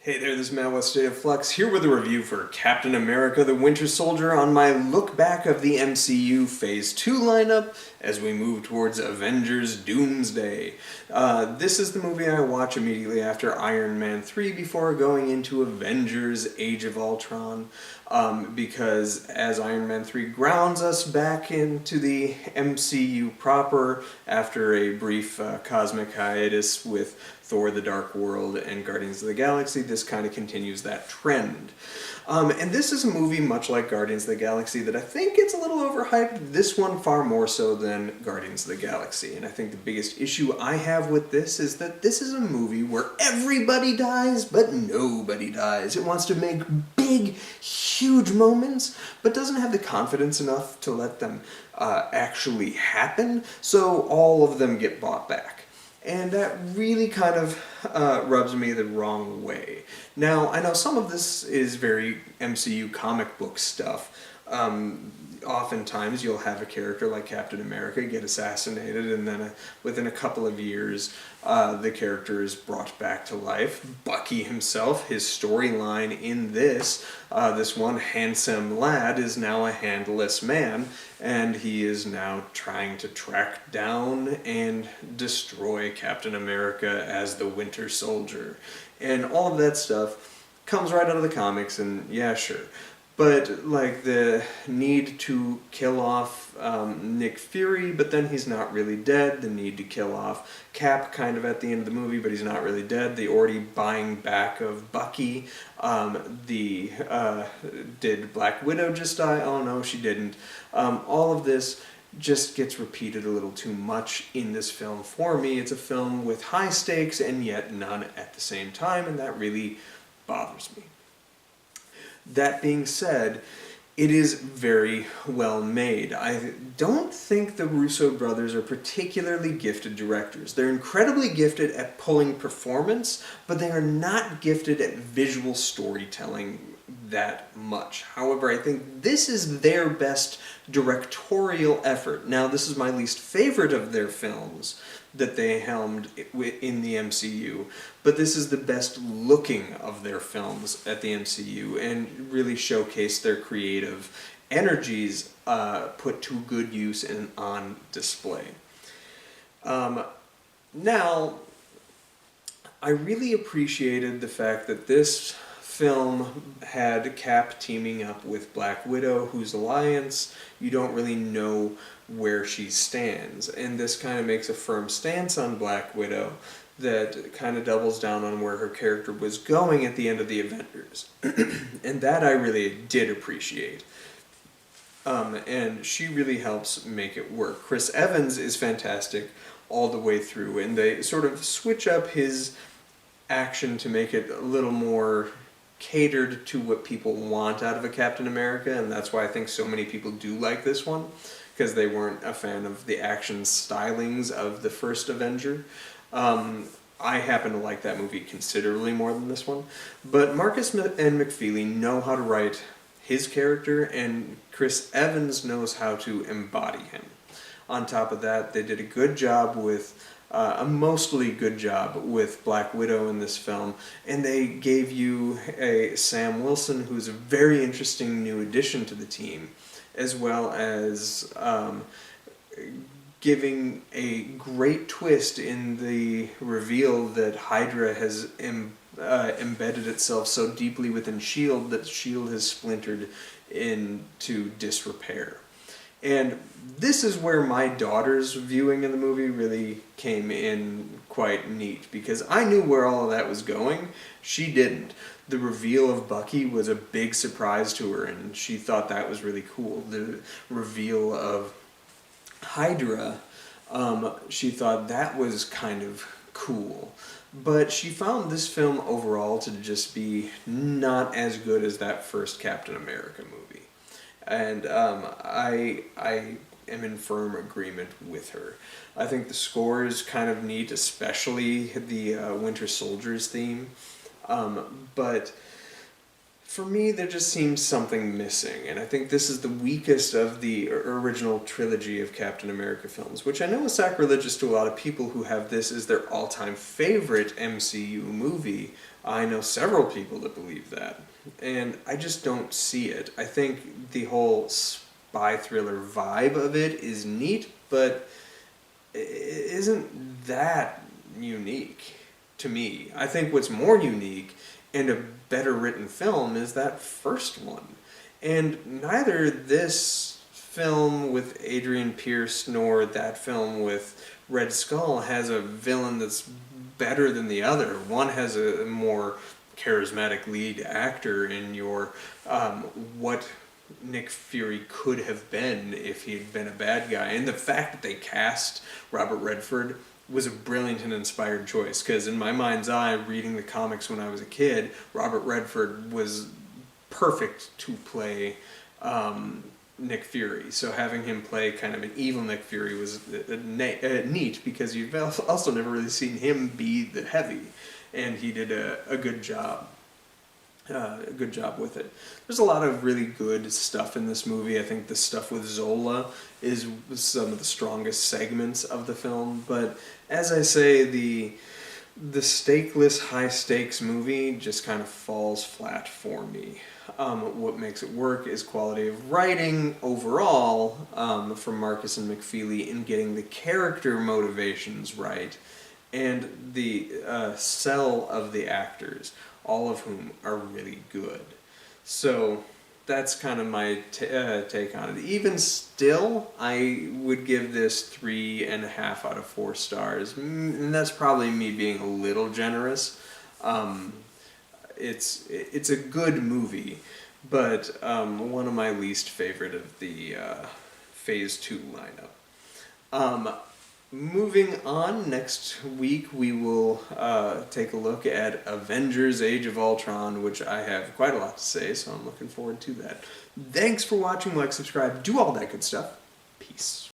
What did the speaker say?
Hey there, this is Matt with State of Flux, here with a review for Captain America the Winter Soldier on my look back of the MCU Phase 2 lineup as we move towards Avengers Doomsday. This is the movie I watch immediately after Iron Man 3 before going into Avengers Age of Ultron. Because as Iron Man 3 grounds us back into the MCU proper after a brief cosmic hiatus with Thor the Dark World and Guardians of the Galaxy, this kind of continues that trend. And this is a movie much like Guardians of the Galaxy that I think gets a little overhyped, this one far more so than Guardians of the Galaxy. And I think the biggest issue I have with this is that this is a movie where everybody dies, but nobody dies. It wants to make big, huge moments, but doesn't have the confidence enough to let them actually happen, so all of them get bought back. And that really kind of rubs me the wrong way. Now, I know some of this is very MCU comic book stuff. Oftentimes you'll have a character like Captain America get assassinated, and then within a couple of years the character is brought back to life. Bucky himself, his storyline in this one handsome lad is now a handless man, and he is now trying to track down and destroy Captain America as the Winter Soldier. And all of that stuff comes right out of the comics, and yeah, sure. But, like, the need to kill off Nick Fury, but then he's not really dead. The need to kill off Cap kind of at the end of the movie, but he's not really dead. The already buying back of Bucky. Did Black Widow just die? Oh no, she didn't. All of this just gets repeated a little too much in this film for me. It's a film with high stakes and yet none at the same time, and that really bothers me. That being said, it is very well made. I don't think the Russo brothers are particularly gifted directors. They're incredibly gifted at pulling performance, but they are not gifted at visual storytelling that much. However, I think this is their best directorial effort. Now, this is my least favorite of their films that they helmed in the MCU, but this is the best looking of their films at the MCU and really showcase their creative energies put to good use and on display. Now, I really appreciated the fact that this film had Cap teaming up with Black Widow, whose alliance you don't really know where she stands, and this kind of makes a firm stance on Black Widow that kind of doubles down on where her character was going at the end of the Avengers. And that I really did appreciate. And she really helps make it work. Chris Evans is fantastic all the way through, and they sort of switch up his action to make it a little more catered to what people want out of a Captain America, and that's why I think so many people do like this one, because they weren't a fan of the action stylings of the first Avenger. I happen to like that movie considerably more than this one, but Marcus and McFeely know how to write his character, and Chris Evans knows how to embody him. On top of that, they did a good job with a mostly good job with Black Widow in this film, and they gave you a Sam Wilson who's a very interesting new addition to the team, as well as giving a great twist in the reveal that Hydra has embedded itself so deeply within S.H.I.E.L.D. that S.H.I.E.L.D. has splintered into disrepair. And this is where my daughter's viewing of the movie really came in quite neat, because I knew where all of that was going. She didn't. The reveal of Bucky was a big surprise to her, and she thought that was really cool. The reveal of Hydra, she thought that was kind of cool. But she found this film overall to just be not as good as that first Captain America movie. And I am in firm agreement with her. I think the score is kind of neat, especially the Winter Soldier's theme. But for me, there just seems something missing, and I think this is the weakest of the original trilogy of Captain America films, which I know is sacrilegious to a lot of people who have this as their all-time favorite MCU movie. I know several people that believe that, and I just don't see it. I think the whole spy thriller vibe of it is neat, but it isn't that unique to me. I think what's more unique and a better written film is that first one. And neither this film with Adrian Pierce nor that film with Red Skull has a villain that's better than the other. One has a more charismatic lead actor in your what Nick Fury could have been if he had been a bad guy. And the fact that they cast Robert Redford was a brilliant and inspired choice, because in my mind's eye, reading the comics when I was a kid, Robert Redford was perfect to play Nick Fury. So having him play kind of an evil Nick Fury was neat, because you've also never really seen him be the heavy, and he did a good job. A good job with it. There's a lot of really good stuff in this movie. I think the stuff with Zola is some of the strongest segments of the film. But as I say, the stakeless, high stakes movie just kind of falls flat for me. What makes it work is quality of writing overall from Marcus and McFeely in getting the character motivations right, and the sell of the actors, all of whom are really good. So that's kind of my take on it. Even still, I would give this 3.5 out of 4 stars, and that's probably me being a little generous. It's a good movie, but one of my least favorite of the Phase 2 lineup. Moving on, next week we will take a look at Avengers Age of Ultron, which I have quite a lot to say, so I'm looking forward to that. Thanks for watching, like, subscribe, do all that good stuff. Peace.